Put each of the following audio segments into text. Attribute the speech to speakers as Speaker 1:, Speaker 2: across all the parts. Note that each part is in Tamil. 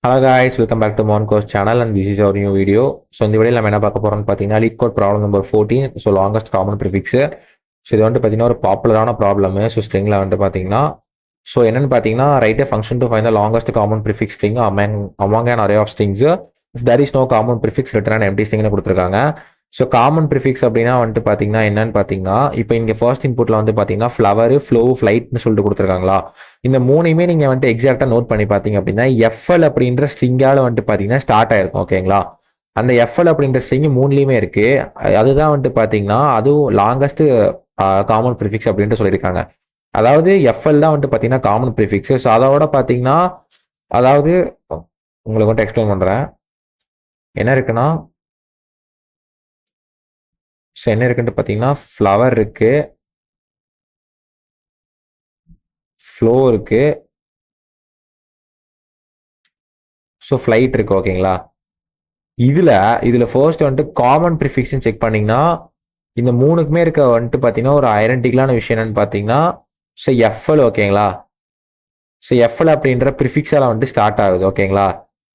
Speaker 1: Hello guys, welcome back to Monco's channel and this is our new video. So இந்த வீடியோல நம்ம என்ன பார்க்க போறோம்னு பார்த்தீங்கன்னா leet code problem number 14. So longest common prefix. So இது வந்துட்டு பார்த்தீங்கன்னா ஒரு பாப்புலரான ப்ராப்ளம். ஸோ ஸ்ட்ரிங்கில் வந்துட்டு பார்த்தீங்கன்னா ஸோ என்னன்னு பார்த்தீங்கன்னா right function to find the longest common prefix string among an array of strings. If there is no common prefix return an empty string கொடுத்துருக்காங்க. ஸோ காமன் ப்ரிஃபிக்ஸ் அப்படின்னா வந்துட்டு பார்த்தீங்கன்னா என்னன்னு பார்த்தீங்கன்னா இப்போ இங்கே ஃபர்ஸ்ட் இன்புட்டில் வந்து பார்த்தீங்கன்னா ஃப்ளவர் ஃப்ளோ ஃப்ளைட்னு சொல்லிட்டு கொடுத்துருக்காங்களா. இந்த மூணையுமே நீங்கள் வந்துட்டு எக்ஸாக்டாக நோட் பண்ணி பார்த்தீங்க அப்படின்னா எஃப்எல் அப்படின்ற ஸ்ட்ரிங்கால் வந்துட்டு பார்த்தீங்கன்னா ஸ்டார்ட் ஆயிருக்கும். ஓகேங்களா, அந்த எஃப்எல் அப்படின்ற ஸ்ட்ரிங் மூணுலேயுமே இருக்கு. அதுதான் வந்துட்டு பார்த்தீங்கன்னா அதுவும் லாங்கஸ்ட் காமன் ப்ரிஃபிக்ஸ் அப்படின்ட்டு சொல்லியிருக்காங்க. அதாவது எஃப்எல் தான் வந்துட்டு பார்த்தீங்கன்னா காமன் ப்ரிஃபிக்ஸ். ஸோ அதோட பார்த்தீங்கன்னா அதாவது உங்களுக்கு வந்துட்டு எக்ஸ்பிளைன் பண்ணுறேன் என்ன இருக்குன்னா. ஸோ என்ன இருக்குன்ட்டு பார்த்தீங்கன்னா ஃப்ளவர் இருக்கு, ஃப்ளோ இருக்கு, ஸோ ஃப்ளைட் இருக்கு. ஓகேங்களா, இதில் ஃபர்ஸ்ட் வந்துட்டு காமன் ப்ரிஃபிக்ஸ்னு செக் பண்ணிங்கன்னா இந்த மூணுக்குமே இருக்க வந்துட்டு பார்த்தீங்கன்னா ஒரு ஐடென்டிக்கலான விஷயம் என்னன்னு பார்த்தீங்கன்னா ஸோ எஃப்எல். ஓகேங்களா, ஸோ எஃப்எல் அப்படின்ற ப்ரிஃபிக்ஸால் வந்துட்டு ஸ்டார்ட் ஆகுது. ஓகேங்களா,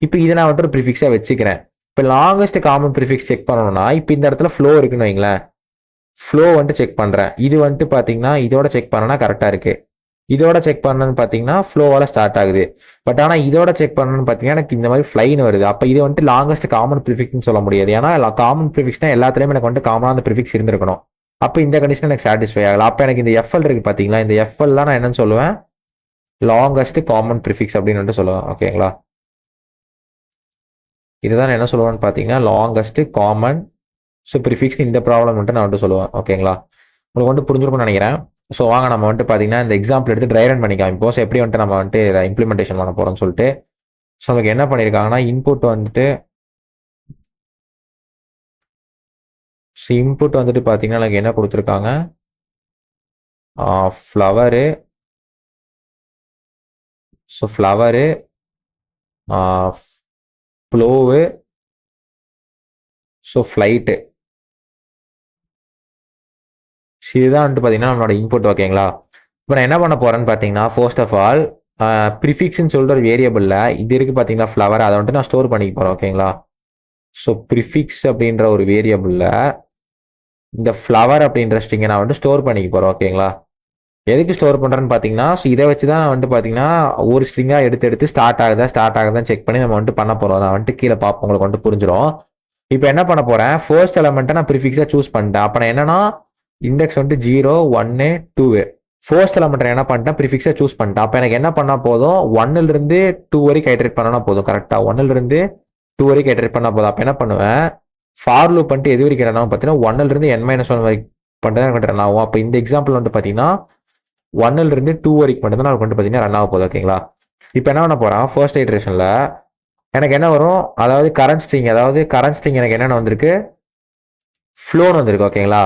Speaker 1: இப்போ இதை நான் வந்துட்டு ஒரு ப்ரிஃபிக்ஸாக வச்சுக்கிறேன். இப்போ லாங்கஸ்ட் காமன் ப்ரிஃபிக்ஸ் செக் பண்ணணும்னா இப்போ இந்த இடத்துல ஃப்ளோ இருக்குன்னு வைங்களேன், ஃப்ளோ வந்துட்டு செக் பண்ணுறேன். இது வந்துட்டு பார்த்தீங்கன்னா இதோட செக் பண்ணனா கரெக்டாக இருக்குது. இதோட செக் பண்ணணும்னு பார்த்தீங்கன்னா ஃப்ளோவால் ஸ்டார்ட் ஆகுது. பட் ஆனால் இதோட செக் பண்ணணும்னு பார்த்தீங்கன்னா எனக்கு இந்த மாதிரி ஃப்ளைன்னு வருது. அப்போ இது வந்துட்டு லாங்கஸ்ட் காமன் ப்ரிஃபிக்ஸ்னு சொல்ல முடியாது. ஏன்னா காமன் ப்ரிஃபிக்ஸ்னா எல்லாத்துலேயுமே எனக்கு வந்துட்டு காமனாக அந்த ப்ரிஃபிக்ஸ் இருந்திருக்கணும். அப்போ இந்த கண்டிஷன் எனக்கு சாட்டிஸ்ஃபை ஆகலை. அப்போ எனக்கு இந்த எஃப்எல் இருக்குது பார்த்தீங்களா, இந்த எஃப்எல் தான் நான் என்னன்னு சொல்லுவேன் லாங்கஸ்ட் காமன் ப்ரிஃபிக்ஸ் அப்படின்னு வந்துட்டு சொல்லுவேன். ஓகேங்களா, இதுதான் என்ன சொல்லுவேன்னு பார்த்தீங்கன்னா லாங்கஸ்ட் காமன் ப்ரிஃபிக்ஸ் இந்த ப்ராப்ளம் வந்துட்டு நான் வந்துட்டு சொல்லுவேன். ஓகேங்களா, உங்களுக்கு வந்துட்டு புரிஞ்சிருக்கும்னு நினைக்கிறேன். ஸோ வாங்க நம்ம வந்துட்டு பார்த்தீங்கன்னா இந்த எக்ஸாம்பிள் எடுத்து ட்ரை ரன் பண்ணி காமிப்போம். ஸோ எப்படி வந்துட்டு நம்ம வந்துட்டு இதை இம்ப்ளிமெண்டேஷன் பண்ண போகிறோம்னு சொல்லிட்டு. ஸோ நமக்கு என்ன பண்ணியிருக்காங்கன்னா இன்புட் வந்துட்டு பார்த்தீங்கன்னா எனக்கு என்ன கொடுத்துருக்காங்க, flower, so flower, flow, so flight. இதுதான் வந்துட்டு பார்த்தீங்கன்னா நம்மளோட இன்புட். ஓகேங்களா, இப்போ நான் என்ன பண்ண போகிறேன்னு பார்த்தீங்கன்னா ஃபர்ஸ்ட் ஆஃப் ஆல் ப்ரிஃபிக்ஸ்ன்னு சொல்லிட்டு ஒரு வேரியபிளில் இது இருக்குது பார்த்தீங்கன்னா ஃப்ளவர், அதை வந்துட்டு நான் ஸ்டோர் பண்ணிக்க போகிறேன். ஓகேங்களா, ஸோ ப்ரிஃபிக்ஸ் அப்படின்ற ஒரு வேரியபிளில் இந்த ஃப்ளவர் அப்படின்ற ஸ்ட்ரிங்கை நான் வந்துட்டு ஸ்டோர் பண்ணிக்க போகிறேன். ஓகேங்களா, எதுக்கு ஸ்டோர் பண்ணுறேன்னு பார்த்தீங்கன்னா ஸோ இதை வச்சு தான் நான் வந்துட்டு பார்த்தீங்கன்னா ஒரு ஸ்ட்ரிங்காக எடுத்து ஸ்டார்ட் ஆகுதான் செக் பண்ணி நம்ம வந்துட்டு பண்ண போகிறோம். நான் வந்துட்டு கீழே பார்ப்போம், உங்களுக்கு வந்துட்டு புரிஞ்சிடும். இப்போ என்ன பண்ண போகிறேன், ஃபர்ஸ்ட் எலமெண்ட்டை நான் ப்ரிஃபிக்ஸாக சூஸ் பண்ணிட்டேன். அப்போ நான் என்னன்னா இண்டெக்ஸ் வந்துட்டு 0 1 2 ஃபர்ஸ்ட் எலமெண்ட் என்ன பண்ணிட்டேன் ப்ரிஃபிக்ஸாக சூஸ் பண்ணிட்டேன். அப்போ எனக்கு என்ன பண்ணால் போதும் 1லிருந்து 2 வரைக்கும் ஐட்ரேட் பண்ணனா போதும். கரெக்டாக 1லிருந்து 2 வரைக்கும் ஐட்ரேட் பண்ணால் போதும். அப்போ என்ன பண்ணுவேன், ஃபார் லூப் பண்ணிட்டு எது வரைக்கும் ரன் ஆகும் பார்த்தீங்கன்னா 1லிருந்து n-1 வரைக்கும் பண்ணிட்டு எனக்கு ரன் ஆகும். அப்போ இந்த எக்ஸாம்பிள் வந்துட்டு பார்த்தீங்கன்னா 1லிருந்து 2 வரைக்கும் மட்டும் தான் நான் வந்துட்டு பார்த்தீங்கன்னா ரன் ஆக போகுது. ஓகேங்களா, இப்போ என்ன பண்ண போகிறேன் ஃபர்ஸ்ட் ஐட்ரேஷனில் எனக்கு என்ன வரும், அதாவது கரண்ட் ஸ்ட்ரிங் எனக்கு என்னென்ன வந்திருக்கு, ஃப்ளோன்னு வந்திருக்கு. ஓகேங்களா,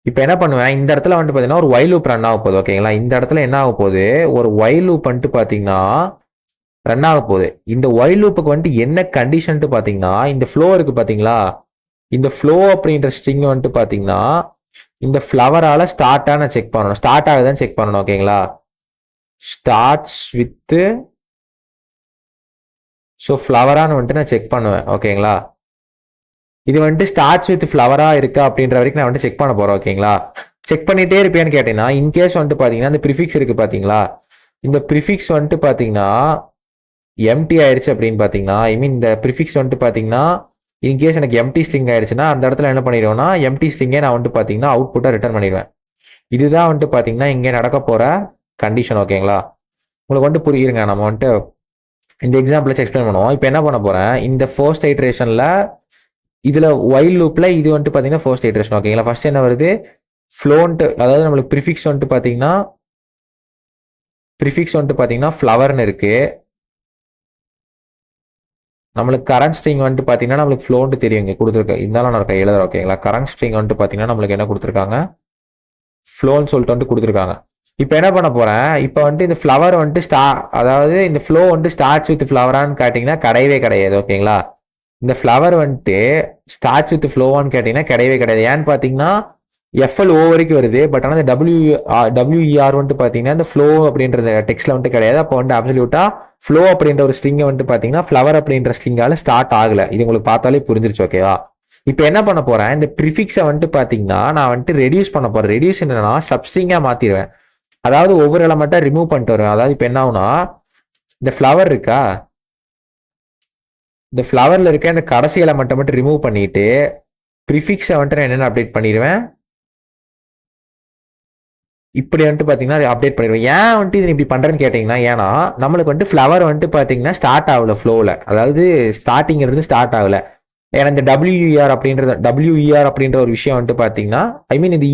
Speaker 1: இப்போ என்ன பண்ணுவேன் இந்த இடத்துல வந்துட்டு பார்த்தீங்கன்னா ஒரு ஒயில் லூப் ரன் ஆக போகுது. ஓகேங்களா, இந்த இடத்துல என்ன ஆக போகுது, ஒரு ஒயில் லூப் வந்துட்டு பார்த்தீங்கன்னா ரன் ஆக போகுது. இந்த ஒயில் லூப்புக்கு வந்துட்டு என்ன கண்டிஷன்ட்டு பார்த்தீங்கன்னா இந்த ஃப்ளோ இருக்கு பார்த்தீங்களா, இந்த ஃப்ளோ அப்படின்ற ஸ்ட்ரிங் வந்துட்டு பார்த்தீங்கன்னா இந்த ஃப்ளவரால் ஸ்டார்ட் ஆகுதான்னு செக் பண்ணணும். ஓகேங்களா, ஸ்டார்ட்ஸ் வித்து ஸோ ஃப்ளவரான்னு வந்துட்டு நான் செக் பண்ணுவேன். ஓகேங்களா, இது வந்துட்டு ஸ்டார்ட்ஸ் வித் ஃப்ளவரா இருக்கா அப்படின்ற வரைக்கும் நான் வந்துட்டு செக் பண்ண போறேன். ஓகேங்களா, செக் பண்ணிட்டே இருப்பேன்னு கேட்டீங்கன்னா இன்கேஸ் வந்துட்டு பார்த்தீங்கன்னா இந்த ப்ரிஃபிக்ஸ் இருக்கு பார்த்தீங்களா, இந்த ப்ரிஃபிக்ஸ் வந்துட்டு பார்த்தீங்கன்னா எம்டி ஆயிடுச்சு அப்படின்னு பார்த்தீங்கன்னா இந்த ப்ரிஃபிக்ஸ் வந்துட்டு பார்த்தீங்கன்னா இன்கேஸ் எனக்கு எம்டி ஸ்ட்ரிங் ஆயிடுச்சுன்னா அந்த இடத்துல என்ன பண்ணிடுவேன்னா எம்டி ஸ்ட்ரிங்கே நான் வந்துட்டு பார்த்தீங்கன்னா அவுட்புட்டாக ரிட்டர்ன் பண்ணிடுவேன். இதுதான் வந்துட்டு பார்த்தீங்கன்னா இங்கே நடக்க போகிற கண்டிஷன். ஓகேங்களா, உங்களுக்கு வந்துட்டு புரியுங்க. நம்ம வந்துட்டு இந்த எக்ஸாம்பிள் வச்சு எக்ஸ்பிளைன் பண்ணுவோம். இப்போ என்ன பண்ண போகிறேன், இந்த ஃபர்ஸ்ட் ஐட்ரேஷனில் இதில் ஒயில் லூப்பில் இது வந்துட்டு பார்த்தீங்கன்னா ஃபர்ஸ்ட் ஐட்ரேஷன். ஓகேங்களா, ஃபர்ஸ்ட் என்ன வருது ஃப்ளோன்ட்டு, அதாவது நம்மளுக்கு ப்ரிஃபிக்ஸ் வந்துட்டு பார்த்தீங்கன்னா ஃப்ளவர்னு இருக்குது. நம்மளுக்கு கரண்ட் ஸ்ட்ரிங் வந்துட்டு பார்த்தீங்கன்னா நம்மளுக்கு ஃப்ளோன்ட்டு தெரியும், இங்கே கொடுத்துருக்கேன் இருந்தாலும் நான் எழுதுறேன். ஓகேங்களா, கரண்ட் ஸ்ட்ரிங் வந்துட்டு பார்த்தீங்கன்னா நம்மளுக்கு என்ன கொடுத்துருக்காங்க, ஃப்ளோன்னு சொல்லிட்டு வந்துட்டு கொடுத்துருக்காங்க. இப்போ என்ன பண்ண போகிறேன், இப்போ வந்துட்டு இந்த ஃப்ளவர் வந்துட்டு அதாவது இந்த ஃப்ளோ வந்துட்டு ஸ்டார்ட்ஸ் வித் ஃப்ளவரான்னு கேட்டிங்கன்னா கிடையவே கிடையாது. ஓகேங்களா, இந்த ஃப்ளவர் வந்துட்டு ஸ்டார்ட்ஸ் வித் ஃப்ளோவான்னு கேட்டிங்கன்னா கிடையவே கிடையாது. ஏன்னு பார்த்தீங்கன்னா எஃப்எல்ஓ வரைக்கும் வருது. பட் ஆனால் இந்த டபிள்யூஇஆர் வந்துட்டு பார்த்தீங்கன்னா இந்த ஃப்ளோ அப்படின்ற டெக்ஸ்ட்ல வந்துட்டு கிடையாது. அப்போ வந்து அப்சல்யூட்டா ஃப்ளோ அப்படின்ற ஒரு ஸ்ட்ரிங்கை வந்துட்டு பார்த்தீங்கன்னா ஃப்ளவர் அப்படின்ற ஸ்ட்ரிங்கால ஸ்டார்ட் ஆகல. இது உங்களுக்கு பார்த்தாலே புரிஞ்சிருச்சு. ஓகேவா? இப்போ என்ன பண்ண போறேன், இந்த ப்ரிஃபிக்ஸை வந்துட்டு பார்த்தீங்கன்னா நான் வந்துட்டு ரெடியூஸ் பண்ண போறேன். ரெடியூஸ் என்னன்னா சப்ஸ்ட்ரிங்கா மாத்திடுவேன். அதாவது ஒவ்வொரு எலமெண்ட்டா ரிமூவ் பண்ணிட்டு வருவேன். அதாவது இப்போ என்ன ஆகுனா, இந்த ஃப்ளவர் இருக்கா, இந்த ஃப்ளவர்ல இருக்க இந்த கடைசி எலமெண்ட்டை மட்டும் ரிமூவ் பண்ணிட்டு ப்ரிஃபிக்ஸை வந்துட்டு நான் என்னென்ன அப்டேட் பண்ணிடுவேன், இப்படி வந்துட்டு பார்த்தீங்கன்னா அப்டேட் பண்ணிடுவேன். ஏன் வந்துட்டு இது இப்படி பண்ணுறேன்னு கேட்டிங்கன்னா, ஏன்னா நம்மளுக்கு வந்துட்டு ஃப்ளவர் வந்துட்டு பார்த்தீங்கன்னா ஸ்டார்ட் ஆகல ஃப்ளோவில். அதாவது ஸ்டார்டிங் இருந்து ஸ்டார்ட் ஆகல. ஏன்னா இந்த டபிள்யூஇஆர் அப்படின்ற ஒரு விஷயம் வந்துட்டு பார்த்தீங்கன்னா, ஐ மீன் இந்த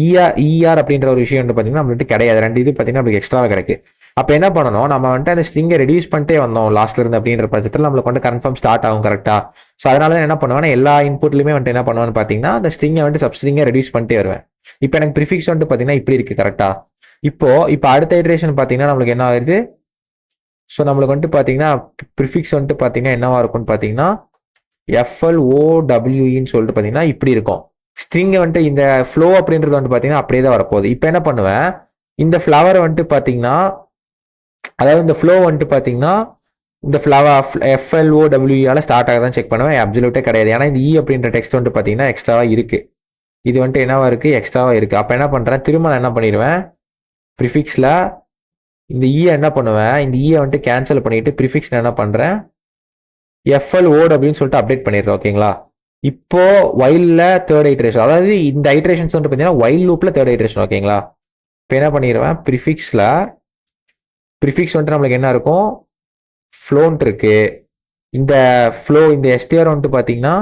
Speaker 1: இஆர் அப்படின்ற ஒரு விஷயம் வந்துட்டு பார்த்தீங்கன்னா நம்மளுக்கு கிடையாது. 2 இது பார்த்தீங்கன்னா நம்மளுக்கு எக்ஸ்ட்ராவாக கிடைக்கு. அப்போ என்ன பண்ணணும், நம்ம வந்துட்டு அந்த ஸ்ட்ரிங்கை ரெடியூஸ் பண்ணிட்டே வந்தோம் லாஸ்ட்ல இருந்து அப்படின்ற பட்சத்தில் நம்மளுக்கு வந்து கன்ஃபார்ம் ஸ்டார்ட் ஆகும். கரெக்டா? ஸோ அதனால தான் என்ன பண்ணுவேன், எல்லா இன்புட்லையுமே வந்துட்டு என்ன பண்ணுவேன்னு பார்த்தீங்கன்னா அந்த ஸ்ட்ரிங்கை வந்துட்டு சப்ஸ்ட்ரிங்கை ரெடியூஸ் பண்ணிட்டே வருவேன். இப்போ எனக்கு ப்ரிஃபிக்ஸ் வந்துட்டு பார்த்தீங்கன்னா இப்படி இருக்கு. கரெக்டா? இப்போ அடுத்த இட்ரேஷன் பார்த்தீங்கன்னா நம்மளுக்கு என்ன ஆகுது, ஸோ நம்மளுக்கு வந்துட்டு பார்த்தீங்கன்னா ப்ரிஃபிக்ஸ் வந்துட்டு பார்த்தீங்கன்னா என்னவா இருக்கும்னு பார்த்தீங்கன்னா FLOWEன்னு சொல்லிட்டு பார்த்தீங்கன்னா இப்படி இருக்கும். ஸ்ட்ரிங்கை வந்துட்டு இந்த ஃப்ளோ அப்படின்றது வந்துட்டு பார்த்தீங்கன்னா அப்படியே தான் வரப்போகுது. இப்போ என்ன பண்ணுவேன், இந்த ஃப்ளவர் வந்துட்டு பார்த்தீங்கன்னா, அதாவது இந்த ஃப்ளோ வந்துட்டு பார்த்தீங்கன்னா இந்த FLOWEஆல ஸ்டார்ட் ஆகதான் செக் பண்ணுவேன். அப்சல்யூட்டே கிடையாது. ஏன்னா இந்த அப்படின்ற டெக்ஸ்ட் வந்துட்டு பார்த்தீங்கன்னா எக்ஸ்ட்ராவா இருக்கு. இது வந்துட்டு என்னவா இருக்கு, எக்ஸ்ட்ராவா இருக்கு. அப்போ என்ன பண்றேன், திரும்ப நான் என்ன பண்ணிடுவேன், ப்ரிஃபிக்ஸ்ல இந்த என்ன பண்ணுவேன், இந்த வந்துட்டு கேன்சல் பண்ணிட்டு ப்ரிஃபிக்ஸ் என்ன பண்றேன், FLO அப்படின்னு சொல்லிட்டு அப்டேட் பண்ணிடுறேன். ஓகேங்களா? இப்போ வைல்ல தேர்ட் ஐட்ரேஷன், அதாவது இந்த ஐட்ரேஷன்ஸ் வந்து பார்த்தீங்கன்னா வைல் லூப்ல தேர்ட் ஐட்ரேஷன். ஓகேங்களா? இப்போ என்ன பண்ணிடுவேன், ப்ரிஃபிக்ஸ் வந்துட்டு நம்மளுக்கு என்ன இருக்கும், ஃப்ளோன்ட் இருக்கு. இந்த ஃப்ளோ இந்த STR வந்துட்டு பார்த்தீங்கன்னா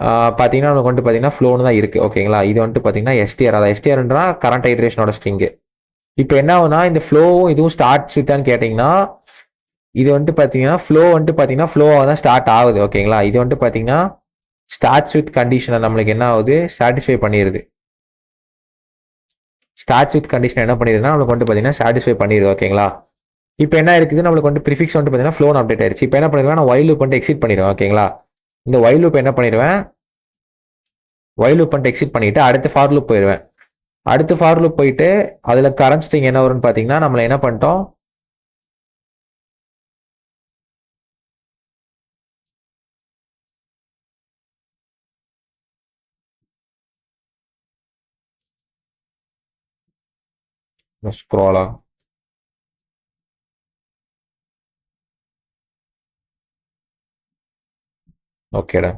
Speaker 1: நமக்கு வந்துட்டு பார்த்தீங்கன்னா ஃப்ளோன்னு தான் இருக்கு. ஓகேங்களா? இது வந்துட்டு பார்த்தீங்கன்னா STR, அதாவது STRன்றா கரண்ட் ஐட்ரேஷனோட ஸ்ட்ரிங்கு. இப்போ என்ன ஆகுனா, இந்த ஃப்ளோவும் இதுவும் ஸ்டார்ட் வித்தான்னு கேட்டிங்கன்னா, இது வந்துட்டு பார்த்தீங்கன்னா ஃப்ளோ வந்துட்டு பார்த்தீங்கன்னா ஃப்ளோவாக தான் ஸ்டார்ட் ஆகுது. ஓகேங்களா? இது வந்துட்டு பார்த்தீங்கன்னா ஸ்டார்ட்ஸ் வித் கண்டிஷனை நம்மளுக்கு என்ன ஆகுது, சாட்டிஸ்ஃபை பண்ணிடுது. ஸ்டார்ட்ஸ் வித் கண்டிஷன் என்ன பண்ணிடுதுன்னா நம்மளுக்கு வந்துட்டு பார்த்தீங்கன்னா சாட்டிஸ்ஃபை பண்ணிடுது. ஓகேங்களா? இப்போ என்ன இருக்குது, நம்மளுக்கு வந்துட்டு ப்ரிஃபிக்ஸ் வந்துட்டு பார்த்தீங்கன்னா ஃப்ளோன் அப்டேட் ஆயிடுச்சு. இப்போ என்ன பண்ணிடுவேன், நான் வைல் லூப் வந்துட்டு எக்ஸிட் பண்ணிடுவேன். ஓகேங்களா? இந்த வைல் லூப் என்ன பண்ணிடுவேன், வைல் லூப் வந்துட்டு எக்ஸிட் பண்ணிட்டு அடுத்த ஃபார் லூப் போயிடுவேன். அடுத்த ஃபார் லூப் போயிட்டு அதில் கரண்ட் ஸ்ட்ரிங் என்ன வரும்னு பார்த்தீங்கன்னா நம்மள என்ன பண்ணிட்டோம், ஸ்க்ரோலா ஓகேடா.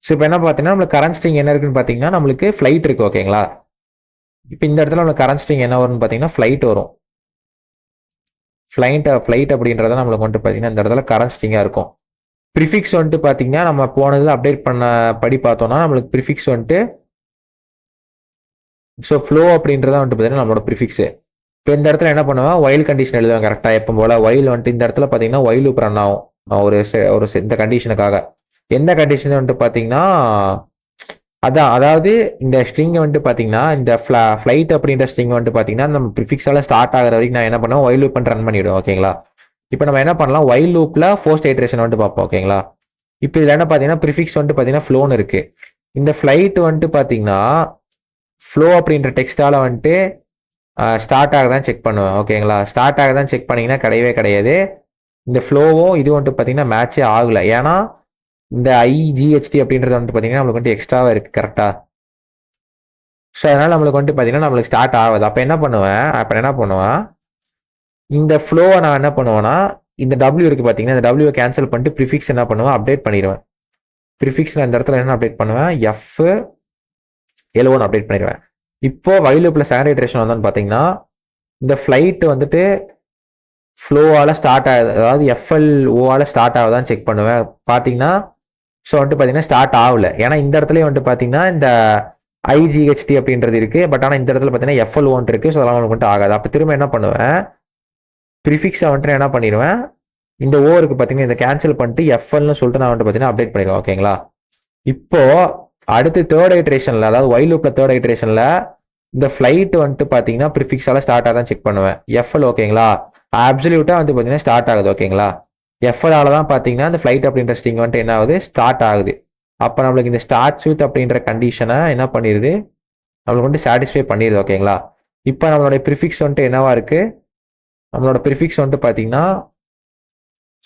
Speaker 1: ஸோ இப்போ என்ன பார்த்தீங்கன்னா நம்மளுக்கு கரண்ட் ஸ்ட்ரிங் என்ன இருக்குன்னு பார்த்தீங்கன்னா நம்மளுக்கு ஃப்ளைட் இருக்கு. ஓகேங்களா? இப்போ இந்த இடத்துல நம்மளுக்கு கரண்ட் ஸ்ட்ரிங் என்ன வரும்னு பார்த்தீங்கன்னா ஃப்ளைட் வரும். ஃப்ளைட் அப்படின்றத நம்மளுக்கு வந்துட்டு பார்த்தீங்கன்னா இந்த இடத்துல கரண்ட் ஸ்ட்ரிங்காக இருக்கும். ப்ரிஃபிக்ஸ் வந்துட்டு பார்த்தீங்கன்னா நம்ம போனதில் அப்டேட் பண்ண படி பார்த்தோம்னா நம்மளுக்கு ப்ரிஃபிக்ஸ் வந்துட்டு, ஸோ ஃப்ளோ அப்படின்றத வந்துட்டு பார்த்தீங்கன்னா நம்மளோட ப்ரிஃபிக்ஸு. இப்போ இந்த இடத்துல என்ன பண்ணுவேன், ஒயில் கண்டிஷன் எழுதுவேன் கரெக்டாக எப்போ போல. ஒயில் வந்துட்டு இந்த இடத்துல பார்த்தீங்கன்னா ஒயில் லூப் ரன் ஆகும் இந்த கண்டிஷனுக்காக. எந்த கண்டிஷன் வந்துட்டு பார்த்தீங்கன்னா அதாவது இந்த ஸ்ட்ரிங்கை வந்துட்டு பார்த்தீங்கன்னா இந்த ஃப்ளைட் அப்படின்ற ஸ்ட்ரிங் வந்துட்டு பார்த்தீங்கன்னா நம்ம ப்ரிஃபிக்ஸால ஸ்டார்ட் ஆகிற வரைக்கும் நான் என்ன பண்ணுவேன், ஒயில் லூப் பண்ணிட்டு ரன் பண்ணிவிடுவேன். ஓகேங்களா? இப்போ நம்ம என்ன பண்ணலாம், ஒயில் லூப்ல ஃபர்ஸ்ட் ஐட்ரேஷன் வந்துட்டு பார்ப்போம். ஓகேங்களா? இப்போ இதில் என்ன பார்த்தீங்கன்னா ப்ரிஃபிக்ஸ் வந்துட்டு பார்த்தீங்கன்னா ஃப்ளோன்னு இருக்கு. இந்த ஃப்ளைட் வந்துட்டு பார்த்தீங்கன்னா ஃப்ளோ அப்படின்ற டெக்ஸ்டால வந்துட்டு ஸ்டார்ட் ஆகதான் செக் பண்ணுவேன். ஓகேங்களா? ஸ்டார்ட் ஆகதான் செக் பண்ணீங்கன்னா கிடையவே கிடையாது. இந்த ஃப்ளோவும் இது வந்துட்டு பார்த்தீங்கன்னா மேட்சே ஆகலை. ஏன்னா இந்த IGHT அப்படின்றது வந்துட்டு பார்த்தீங்கன்னா நம்மளுக்கு வந்துட்டு எக்ஸ்ட்ராவாக இருக்குது. கரெக்டாக? ஸோ அதனால் நம்மளுக்கு வந்துட்டு பார்த்தீங்கன்னா நம்மளுக்கு ஸ்டார்ட் ஆகுது. அப்போ என்ன பண்ணுவேன், இந்த ஃப்ளோவை நான் என்ன பண்ணுவேன்னா இந்த W இருக்குது பார்த்தீங்கன்னா இந்த W கேன்சல் பண்ணிட்டு ப்ரிஃபிக்ஸ் என்ன பண்ணுவேன், அப்டேட் பண்ணிடுவேன். ப்ரிஃபிக்ஸ் நான் இந்த இடத்துல என்ன அப்டேட் பண்ணுவேன், FLOன்னு அப்டேட் பண்ணிடுவேன். இப்போ வைல் லூப்ல செகண்ட் ஐட்ரேஷன் வந்தான்னு பார்த்தீங்கன்னா இந்த ஃப்ளைட் வந்துட்டு ஃப்ளோவால் ஸ்டார்ட் ஆகுது, அதாவது FLOவால் ஸ்டார்ட் ஆகுதான்னு செக் பண்ணுவேன். பார்த்தீங்கன்னா ஸோ வந்துட்டு பார்த்தீங்கன்னா ஸ்டார்ட் ஆகல. ஏன்னா இந்த இடத்துலயே வந்துட்டு பார்த்தீங்கன்னா இந்த IGHT அப்படின்றது இருக்கு. பட் ஆனால் இந்த இடத்துல பார்த்தீங்கன்னா FLOன்னு இருக்கு. ஸோ அதெல்லாம் வந்துட்டு ஆகாது. அப்போ திரும்ப என்ன பண்ணுவேன், ப்ரிஃபிக்ஸை வந்துட்டு என்ன பண்ணிடுவேன், இந்த ஓருக்கு பார்த்தீங்கன்னா இந்த கேன்சல் பண்ணிட்டு FLன்னு சொல்லிட்டு நான் வந்துட்டு பார்த்தீங்கன்னா அப்டேட் பண்ணிடுவேன். ஓகேங்களா? இப்போ அடுத்து தேர்ட் ஐட்ரேஷன்ல, அதாவது வைல் லூப்ல தேர்ட் ஐட்ரேஷன்ல இந்த ஃப்ளைட் வந்துட்டு பார்த்தீங்கன்னா ப்ரிஃபிக்ஸால ஸ்டார்ட் ஆகுதான் செக் பண்ணுவேன். FL. ஓகேங்களா? அப்சல்யூட்டா வந்து பார்த்தீங்கன்னா ஸ்டார்ட் ஆகுது. ஓகேங்களா? FLஆல தான் பார்த்தீங்கன்னா இந்த ஃப்ளைட் அப்படின்ற ஸ்ட்ரிங் வந்துட்டு என்ன ஆகுது, ஸ்டார்ட் ஆகுது. அப்போ நம்மளுக்கு இந்த ஸ்டார்ட்ஸ் வித் அப்படின்ற கண்டிஷனை என்ன பண்ணிடுது, நம்மளுக்கு வந்துட்டு சாட்டிஸ்ஃபை பண்ணிடுது. ஓகேங்களா? இப்போ நம்மளுடைய ப்ரிஃபிக்ஸ் வந்துட்டு என்னவா இருக்கு, நம்மளோட ப்ரிஃபிக்ஸ் வந்துட்டு பார்த்தீங்கன்னா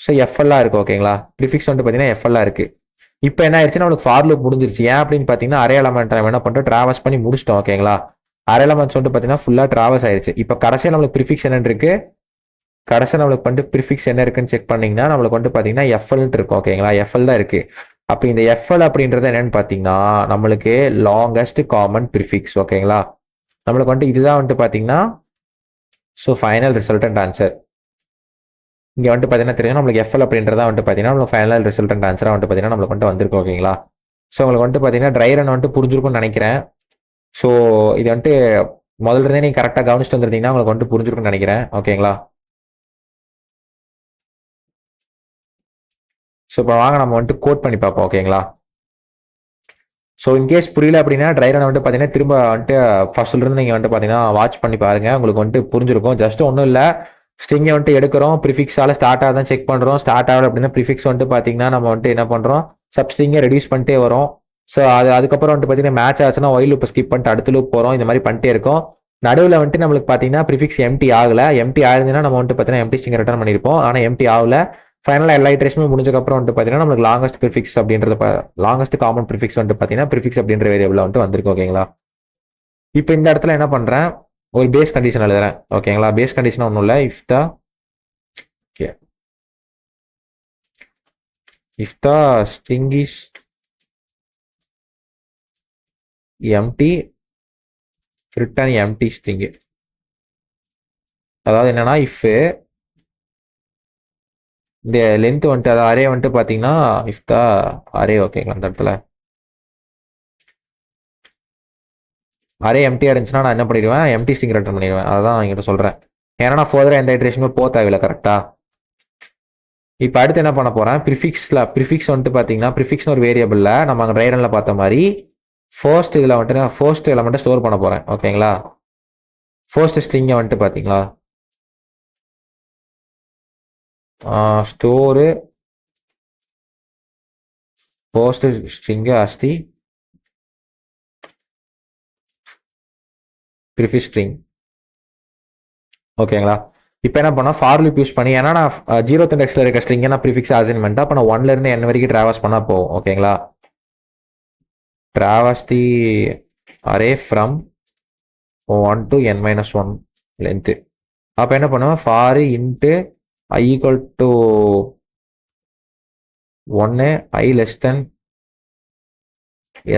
Speaker 1: ஸோ எஃப்எல்லாம் இருக்கு. ஓகேங்களா? ப்ரிஃபிக்ஸ் வந்துட்டு பார்த்தீங்கன்னா எஃப்எல்லாம் இருக்கு. இப்போ என்ன ஆயிடுச்சு, நம்மளுக்கு ஃபார் லூப் முடிஞ்சிருச்சு. ஏன் அப்படின்னு பார்த்தீங்கன்னா அரே எலமெண்ட் நம்ம என்ன பண்ணுறோம், ட்ராவல்ஸ் பண்ணி முடிச்சிட்டோம். ஓகேங்களா? அரே எலமெண்ட்ஸ் வந்துட்டு பார்த்தீங்கன்னா ஃபுல்லாக ட்ராவல்ஸ் ஆயிடுச்சு. இப்போ கடைசியாக நம்மளுக்கு ப்ரிஃபிக்ஸ் என்ன இருக்கு, கடைசியாக நம்மளுக்கு வந்துட்டு ப்ரிஃபிக்ஸ் என்ன இருக்குன்னு செக் பண்ணிங்கன்னா நம்மளுக்கு வந்துட்டு பார்த்தீங்கன்னா எஃப்எல்னு இருக்கும். ஓகேங்களா? எஃப்எல் தான் இருக்கு. அப்போ இந்த எஃப்எல் அப்படின்றது என்னன்னு பார்த்தீங்கன்னா நம்மளுக்கு லாங்கஸ்ட் காமன் ப்ரிஃபிக்ஸ். ஓகேங்களா? நம்மளுக்கு வந்துட்டு இதுதான் வந்துட்டு பார்த்தீங்கன்னா ஸோ ஃபைனல் ரிசல்டன்ட் ஆன்சர். இங்கே வந்துட்டு பார்த்தீங்கன்னா தெரியும் நம்மளுக்கு எஃப்எல் அப்படின்றதா வந்துட்டு பார்த்தீங்கன்னா நம்மளுக்கு ஃபைனல் ரிசல்டன்ட் ஆன்சராக வந்துட்டு பார்த்தீங்கன்னா நம்மளுக்கு வந்துட்டு வந்திருக்கும். ஓகேங்களா? ஸோ உங்களுக்கு வந்துட்டு பார்த்தீங்கன்னா ட்ரை ரன் வந்துட்டு புரிஞ்சிருக்கும்னு நினைக்கிறேன். ஸோ இது வந்துட்டு முதல்ல இருந்தே நீங்கள் கரெக்டாக கவனிச்சுட்டு வந்துருந்தீங்கன்னா உங்களுக்கு வந்துட்டு புரிஞ்சிருக்கும்னு நினைக்கிறேன். ஓகேங்களா? ஸோ இப்போ வாங்க நம்ம வந்துட்டு கோட் பண்ணி பார்ப்போம். ஓகேங்களா? ஸோ இன்கேஸ் புரியல அப்படின்னா ட்ரை ரன் வந்துட்டு பார்த்தீங்கன்னா திரும்ப வந்துட்டு ஃபர்ஸ்ட்லேருந்து நீங்கள் வந்துட்டு பார்த்தீங்கன்னா வாட்ச் பண்ணி பாருங்க, உங்களுக்கு வந்துட்டு புரிஞ்சிருக்கும். ஜஸ்ட் ஒன்றும் இல்லை, ஸ்ட்ரிங்கை வந்துட்டு எடுக்கிறோம், ப்ரிஃபிக்ஸால் ஸ்டார்ட் ஆகுதான் செக் பண்ணுறோம். ஸ்டார்ட் ஆகல அப்படின்னா ப்ரிஃபிக்ஸ் வந்துட்டு பார்த்தீங்கன்னா நம்ம வந்துட்டு என்ன பண்ணுறோம், சப்ஸ்ட்ரிங்கை ரெடியூஸ் பண்ணிட்டே வரும். ஸோ அதுக்கப்புறம் வந்துட்டு பார்த்தீங்கன்னா மேட்ச் ஆச்சுன்னா ஒயில் லூப்பை ஸ்கிப் பண்ணிட்டு அடுத்த லூப் போகிறோம். இந்த மாதிரி பண்ணிட்டே இருக்கும். நடுவில் வந்துட்டு நம்மளுக்கு பார்த்தீங்கன்னா ப்ரிஃபிக்ஸ் எம்டி ஆகலை. எம்டி ஆயிருந்துன்னா நம்ம வந்துட்டு பார்த்தீங்கன்னா எம்டி ஸ்ட்ரிங்கை ரிட்டர்ன் பண்ணியிருப்போம். ஆனால் எம்டி ஆகல. ஃபைனலாக எல்லா இட்ரேஷனுமே முடிஞ்சக்கப்புறம் வந்துட்டு பார்த்தீங்கன்னா நம்மளுக்கு லாங்கஸ்ட் ப்ரிஃபிக்ஸ் அப்படின்றது லாங்கஸ்ட் காமன் ப்ரிஃபிக்ஸ் வந்துட்டு பார்த்தீங்கன்னா ப்ரிஃபிக்ஸ் அப்படின்ற வேரியபிள் வந்துட்டு வந்திருக்கு. ஓகேங்களா? இப்போ இந்த இடத்துல என்ன பண்ணுறேன், ஒரு பேஸ் கண்டிஷன் எழுதுறேன். ஓகேங்களா? பேஸ் கண்டிஷன் ஒன்றும் இல்லை, if the string is empty return empty string. அதாவது என்னன்னா இஃப் இந்த லென்த் வந்துட்டு அதாவது அரே வந்துட்டு பார்த்தீங்கன்னா இஃப் த அரே. ஓகேங்களா? அந்த இடத்துல அரே எம்டியாக இருந்துச்சுன்னா நான் என்ன பண்ணிடுவேன், எம்டி ஸ்ட்ரிங் ரிட்டர்ன் பண்ணிடுவேன். அதான் நான் இங்கிட்ட சொல்கிறேன். ஏன்னா நான் ஃபர்தராக எந்த இட்ரேஷனுமே போக தேவையில்லை. கரெக்டாக? இப்போ அடுத்து என்ன பண்ண போகிறேன், ப்ரிஃபிக்ஸ் வந்துட்டு பார்த்தீங்கன்னா ப்ரிஃபிக்ஸ்னு ஒரு வேரியபிளில் நம்ம அங்கே ட்ரைரனில் பார்த்த மாதிரி ஃபர்ஸ்ட் இதில் வந்துட்டு நான் ஃபர்ஸ்ட் எலமெண்ட்டை ஸ்டோர் பண்ண போகிறேன். ஓகேங்களா? ஃபர்ஸ்ட் ஸ்ட்ரிங்கை வந்துட்டு பார்த்தீங்களா ஸ்டோரு ஃபர்ஸ்ட் ஸ்ட்ரிங்கு அஸ்தி ப்ரிஃபிக்ஸ் ஸ்ட்ரிங். ஓகேங்களா? இப்போ என்ன பண்ணால் ஃபார் லூப் யூஸ் பண்ணி, ஏன்னா நான் 0th இண்டெக்ஸில் இருக்க ஸ்ட்ரிங்கை நான் ப்ரிஃபிக்ஸ் அசைன்மெண்ட் அப்போ நான் 1லேருந்து n வரைக்கும் ட்ராவல்ஸ் பண்ணால் போகும். ஓகேங்களா? Travels the array from 1 to n-1 length. அப்போ என்ன பண்ணுவேன், for into i equal to 1 i less than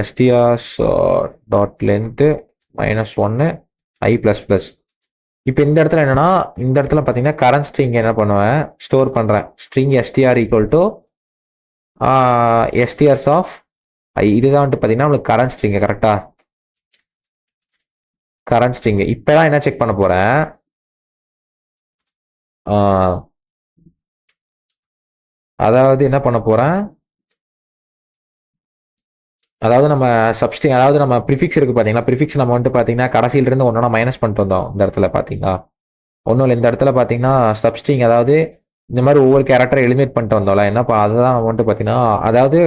Speaker 1: strs dot length -1 i plus plus. இப்போ இந்த இடத்துல என்னன்னா இந்த இடத்துல பார்த்தீங்கன்னா கரண்ட் ஸ்ட்ரிங் என்ன பண்ணுவேன், ஸ்டோர் பண்ணுறேன். String str equal to strs of i. இதுதான் வந்துட்டு பார்த்தீங்கன்னா நம்மளுக்கு கரண்ட் ஸ்ட்ரிங். கரெக்டாக? Current string. இப்போ தான் என்ன செக் பண்ண போகிறேன், அதாவது என்ன பண்ண போகிறேன், அதாவது நம்ம சப்ஸ்ட்ரிங் அதாவது நம்ம ப்ரிஃபிக்ஸ் இருக்குது பார்த்தீங்களா, ப்ரிஃபிக்ஸ் நம்ம வந்துட்டு பார்த்தீங்கன்னா கடைசியிலிருந்து ஒன்றா மைனஸ் பண்ணிட்டு வந்தோம். இந்த இடத்துல பார்த்தீங்களா ஒன்றும் இல்லை, இந்த இடத்துல பார்த்தீங்கன்னா சப்ஸ்ட்ரிங் அதாவது இந்த மாதிரி ஒவ்வொரு கேரக்டரை எலிமினேட் பண்ணிட்டு வந்தோம்ல, என்னப்பா அதுதான் வந்துட்டு பார்த்தீங்கன்னா அதாவது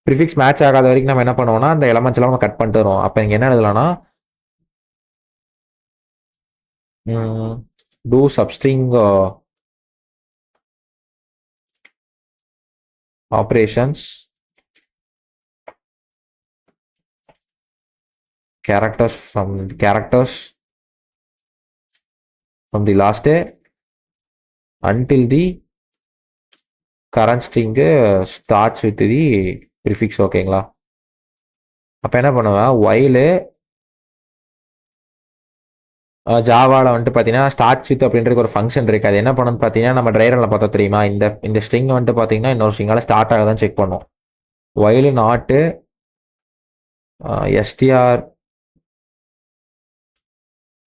Speaker 1: ப்ரிஃபிக்ஸ் மேட்ச் ஆகாத வரைக்கும் நம்ம என்ன பண்ணுவோம்னா அந்த எலமெண்ட்ஸ் எல்லாம் நம்ம கட் பண்ணிட்டு வரோம். அப்போ இங்கே என்ன எழுதலாம்னா to substring operations characters from the last day until the current string starts with the prefix. ஓகேங்களா? அப்போ என்ன பண்ணுவேன், while ஜாவாவில் வந்துட்டு பார்த்தீங்கன்னா ஸ்டார்ட்ஸ் வித் அப்படின்றது ஒரு ஃபங்க்ஷன் இருக்குது. அது என்ன பண்ணணும்னு பார்த்தீங்கன்னா நம்ம ட்ரைரனில் பார்த்தா தெரியுமா, இந்த ஸ்ட்ரிங் வந்துட்டு பார்த்தீங்கன்னா இன்னொரு ஸ்ட்ரிங்கால ஸ்டார்ட் ஆகுதான் செக் பண்ணும். while not str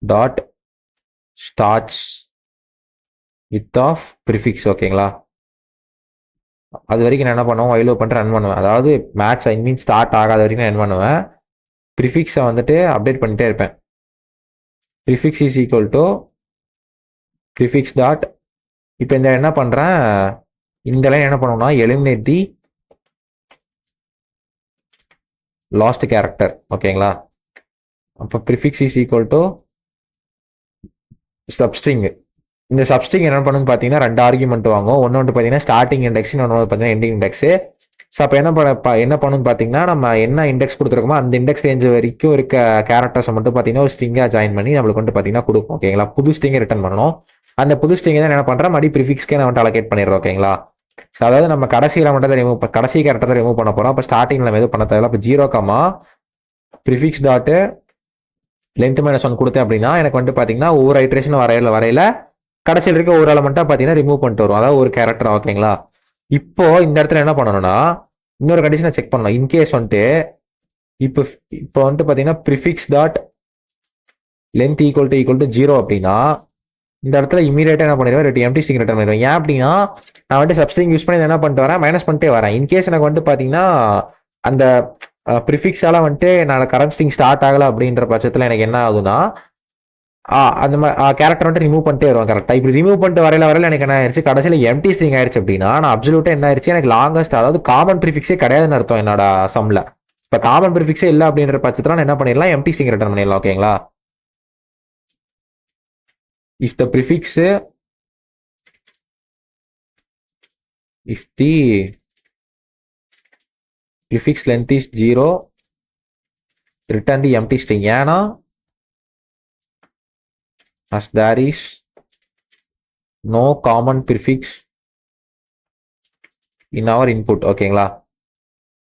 Speaker 1: dot starts with of prefix. ஓகேங்களா? அது வரைக்கும் நான் என்ன பண்ணுவேன், வைல் பண்ணிட்டு ரன் பண்ணுவேன். அதாவது மேட்ச் ஐ மீன் ஸ்டார்ட் ஆகாத வரைக்கும் நான் என்ன பண்ணுவேன், ப்ரிஃபிக்ஸை வந்துட்டு அப்டேட் பண்ணிட்டே இருப்பேன். Prefix is equal to prefix dot. இப்போ இந்த என்ன பண்ணுறேன், இந்த லைன் என்ன பண்ணுவோம்னா எலிமினேட் தி லாஸ்ட் கேரக்டர் ஓகேங்களா. அப்போ prefix is equal to substring. இந்த சப்ஸ்ட்ரிங் என்ன பண்ணுன்னு பார்த்தீங்கன்னா 2 ஆர்குமெண்ட் வாங்கும். ஒன்று வந்து பார்த்தீங்கன்னா ஸ்டார்டிங் இண்டெக்ஸ், இன்னொன்று பார்த்தீங்கன்னா எண்டிங் இண்டெக்ஸ். ஸோ அப்போ என்ன பண்ணுன்னு பார்த்தீங்கன்னா நம்ம என்ன இண்டெக்ஸ் கொடுத்துருக்கோமோ அந்த இண்டெக்ஸ் ரேஞ்ச் வரைக்கும் இருக்க கேரக்டர்ஸை மட்டும் பார்த்தீங்கன்னா ஒரு ஸ்ட்ரிங்காக ஜாயின் பண்ணி நம்மளுக்கு வந்து பார்த்தீங்கன்னா கொடுக்கும் ஓகேங்களா. புது ஸ்ட்ரிங்கை ரிட்டர்ன் பண்ணணும். அந்த புது ஸ்ட்ரிங்கை தான் என்ன பண்ணுறேன் மறுபடியும் ப்ரிஃபிக்ஸ்க்கே நான் வந்து அலோகேட் பண்ணிடுறோம் ஓகேங்களா. ஸோ அதாவது நம்ம கடைசியில் மட்டும் தான் கடைசி கேரக்டர் தான் ரிமூவ் பண்ண போகிறோம். அப்போ ஸ்டார்டிங்கில் நம்ம எதுவும் பண்ண தேவையில்ல. அப்போ 0, ப்ரிஃபிக்ஸ் டாட்டு லென்த் -1 கொடுத்தேன் அப்படின்னா எனக்கு வந்து பார்த்தீங்கன்னா ஒவ்வொரு ஐட்ரேஷன் வரையில கடைசியில் இருக்க ஒரு எலமெண்ட்டாக பார்த்தீங்கன்னா ரிமூவ் பண்ணிட்டு வரும். அதாவது ஒரு கேரக்டர் ஓகேங்களா. இப்போ இந்த இடத்துல என்ன பண்ணணும்னா இன்னொரு கண்டிஷனை செக் பண்ணணும். இன்கேஸ் வந்துட்டு இப்போ வந்துட்டு பார்த்தீங்கன்னா prefix dot length equal to 0 அப்படின்னா இந்த இடத்துல இமீடியட்டாக என்ன பண்ணிடுவேன் எம்டி ஸ்ட்ரிங் ரிட்டர்ன் பண்ணிடுவேன். ஏன் அப்படின்னா நான் வந்துட்டு சப்ஸ்ட்ரிங் யூஸ் பண்ணி என்ன பண்ணிட்டு வரேன் மைனஸ் பண்ணிட்டே வரேன். இன்கேஸ் எனக்கு வந்துட்டு பார்த்தீங்கன்னா அந்த ப்ரிஃபிக்ஸால வந்துட்டு நான் கரண்ட் ஸ்ட்ரிங் ஸ்டார்ட் ஆகலை அப்படின்ற பட்சத்தில் எனக்கு என்ன ஆகுதுன்னா அந்த மாதிரி கேரக்டர் வந்துட்டு ரிமூவ் பண்ணிட்டே வருவாங்க கரெக்டாக. இப்படி ரிமூவ் பண்ணிட்டு வரையில எனக்கு என்ன ஆயிடுச்சு கடைசியில் எம்டி ஸ்ட்ரிங் ஆயிடுச்சு அப்படின்னா நான் அப்சல்யூட்டாக என்ன ஆயிடுச்சு எனக்கு லாங்கஸ்ட் அதாவது காமன் ப்ரிஃபிக்ஸே கிடையாதுன்னு அர்த்தம் என்னோட சம்ல. இப்போ காமன் ப்ரிஃபிக்ஸே இல்லை அப்படின்ற பட்சத்தில் நான் என்ன பண்ணிடலாம் எம்டி ஸ்ட்ரிங் ரிட்டர்ன் பண்ணிடலாம் ஓகேங்களா. if the prefix length is 0 return the empty string. ஏன்னா as there is no common prefix in our input ஓகேங்களா.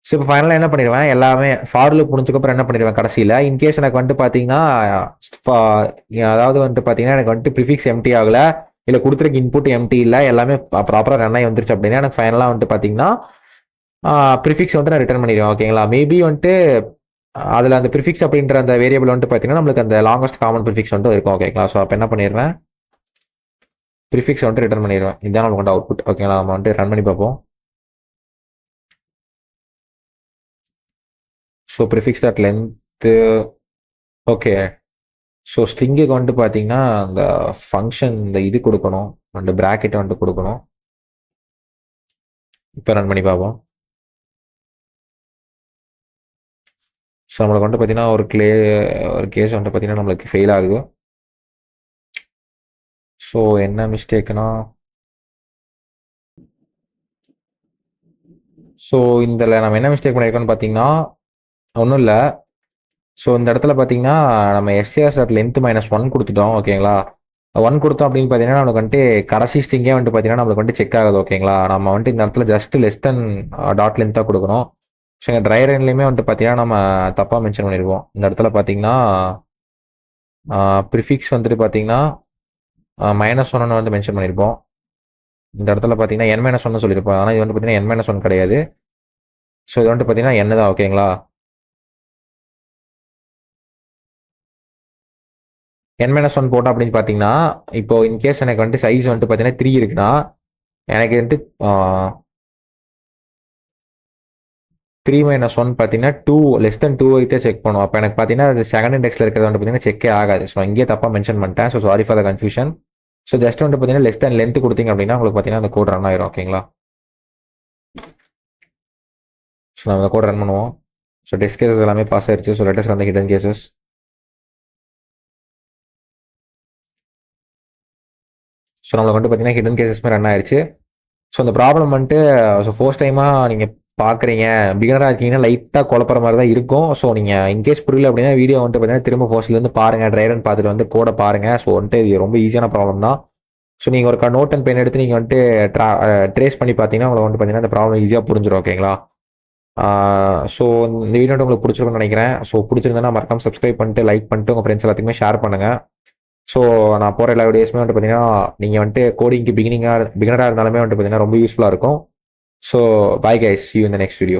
Speaker 1: ஸோ இப்போ ஃபைனலாக என்ன பண்ணிடுவேன் எல்லாமே ஃபார் லூப் முடிஞ்சதுக்கப்புறம் என்ன பண்ணிடுவேன் கடைசியில் இன்கேஸ் எனக்கு வந்துட்டு பார்த்தீங்கன்னா அதாவது வந்துட்டு பார்த்தீங்கன்னா எனக்கு வந்துட்டு ப்ரிஃபிக்ஸ் எம்டி ஆகலை இல்லை கொடுத்துருக்க இன்புட் எம்டி இல்லை எல்லாமே ப்ராப்பராக ரன் ஆகி வந்துருச்சு அப்படின்னா எனக்கு ஃபைனலாக வந்துட்டு பார்த்தீங்கன்னா ப்ரிஃபிக்ஸ் வந்துட்டு நான் ரிட்டர்ன் பண்ணிடுவேன் ஓகேங்களா. மேபி வந்துட்டு அதில் அந்த ப்ரிஃபிக்ஸ் அப்படின்ற அந்த வேரியபிள் வந்துட்டு பார்த்தீங்கன்னா நம்மளுக்கு அந்த லாங்கஸ்ட் காமன் ப்ரிஃபிக்ஸ் வந்துட்டு இருக்கும் ஓகேங்களா. ஸோ அப்போ என்ன பண்ணிடுவேன் ப்ரிஃபிக்ஸ் வந்துட்டு ரிட்டர்ன் பண்ணிடுவேன். இதுதான் நமக்கு வந்து அவுட்புட் ஓகேங்களா. நம்ம வந்துட்டு ரன் பண்ணி பார்ப்போம். So prefix dot length okay. So ஸ்ட்ரிங்குக்கு வந்துட்டு பார்த்தீங்கன்னா அந்த ஃபங்க்ஷன் இந்த இது கொடுக்கணும் அந்த ப்ராக்கெட்டை வந்துட்டு கொடுக்கணும். இப்போ ரன் பண்ணி பார்ப்போம். ஸோ நம்மளுக்கு வந்துட்டு பார்த்தீங்கன்னா ஒரு கேஸ் வந்துட்டு பார்த்தீங்கன்னா நம்மளுக்கு ஃபெயில் ஆகுது. ஸோ என்ன மிஸ்டேக்னா ஸோ இதில் நம்ம என்ன மிஸ்டேக் பண்ணியிருக்கோம்னு பார்த்தீங்கன்னா ஒன்றும் இல்லை. ஸோ இந்த இடத்துல பார்த்தீங்கன்னா நம்ம எஸ்டிஆர் டாட் லென்த் -1 கொடுத்துட்டோம் ஓகேங்களா. 1 கொடுத்தோம் அப்படின்னு பார்த்தீங்கன்னா நமக்கு வந்துட்டு கடைசி ஸ்ட்ரிங்கே வந்துட்டு பார்த்தீங்கன்னா நம்மளுக்கு வந்துட்டு செக் ஆகுது ஓகேங்களா. நம்ம வந்துட்டு இந்த இடத்துல ஜஸ்ட் லெஸ் தென் டாட் லென்த்தாக கொடுக்கணும். ஸோ எங்கள் ட்ரை ரன்லேயுமே வந்துட்டு பார்த்தீங்கன்னா நம்ம தப்பாக மென்ஷன் பண்ணியிருக்கோம். இந்த இடத்துல பார்த்தீங்கன்னா ப்ரிஃபிக்ஸ் வந்துட்டு பார்த்தீங்கன்னா -1 வந்து மென்ஷன் பண்ணியிருப்போம். இந்த இடத்துல பார்த்தீங்கன்னா n-1 சொல்லியிருப்போம். ஆனால் இது வந்து பார்த்தீங்கன்னா n-1 கிடையாது. ஸோ இது வந்துட்டு பார்த்தீங்கன்னா n தான் ஓகேங்களா. n-1 போட்டோம் அப்படின்னு பார்த்தீங்கன்னா இப்போ இன்கேஸ் எனக்கு வந்துட்டு சைஸ் வந்துட்டு பார்த்தீங்கன்னா 3 இருக்குன்னா எனக்கு வந்துட்டு 3-1 பார்த்தீங்கன்னா 2 லெஸ் தென் 2 வரைக்கும் செக் பண்ணும். அப்போ எனக்கு பார்த்தீங்கன்னா அது செகண்ட் இண்டெக்ஸில் இருக்கிறது வந்துட்டு பார்த்தீங்கன்னா செக்கே ஆகாது. ஸோ இங்கேயே தப்பாக மென்ஷன் பண்ணிட்டேன். So sorry for the confusion. So just வந்துட்டு பார்த்தீங்கன்னா லெஸ் தென் லென்த் கொடுத்தீங்க அப்படின்னா உங்களுக்கு பார்த்தீங்கன்னா அந்த கோட் ரன் ஆயிரும் ஓகேங்களா. ஸோ நம்ம அந்த கோட் ரன் பண்ணுவோம். ஸோ டெஸ்ட் கேசஸ் எல்லாமே பாஸ் ஆயிடுச்சு. ஸோ லெட்டஸ்ட் அந்த ஹிடன் கேசஸ். ஸோ நம்மளுக்கு வந்துட்டு பார்த்தீங்கன்னா ஹிடன் கேசஸ்மே ரன் ஆயிடுச்சு. ஸோ அந்த ப்ராப்ளம் வந்துட்டு ஸோ ஃபர்ஸ்ட் டைமாக நீங்கள் பார்க்குறீங்க பிகினராக இருக்கீங்கன்னா லைட்டாக குழப்பற மாதிரி தான் இருக்கும். ஸோ நீங்கள் இன்கேஸ் புரியல அப்படின்னா வீடியோ வந்துட்டு பார்த்தீங்கன்னா திரும்ப ஃபர்ஸ்ட்லேருந்து பாருங்கள், ட்ரை ரன் பார்த்துட்டு வந்து கோடை பாருங்கள். ஸோ வந்துட்டு இது ரொம்ப ஈஸியான ப்ராப்ளம் தான். ஸோ நீங்கள் ஒரு நோட் அண்ட் பென் எடுத்து நீங்கள் வந்துட்டு ட்ரேஸ் பண்ணி பார்த்தீங்கன்னா உங்களுக்கு வந்துட்டு பார்த்தீங்கன்னா அந்த ப்ராப்ளம் ஈஸியாக புரிஞ்சிடும் ஓகேங்களா. ஸோ இந்த வீடியோ உங்களுக்கு பிடிச்சிருக்குன்னு நினைக்கிறேன். ஸோ பிடிச்சிருந்தா மறக்காம சப்ஸ்கிரைப் பண்ணிட்டு லைக் பண்ணிட்டு உங்கள் ஃப்ரெண்ட்ஸ் எல்லாத்துக்குமே ஷேர் பண்ணுங்கள். ஸோ நான் போகிற எல்லா வீடியோஸுமே வந்துட்டு பார்த்தீங்கன்னா நீங்கள் வந்துட்டு கோடிங்க்கு பிகினராக இருந்தாலுமே வந்துட்டு பார்த்தீங்கன்னா ரொம்ப யூஸ்ஃபுல்லாக இருக்கும். So bye guys, see you in the next video.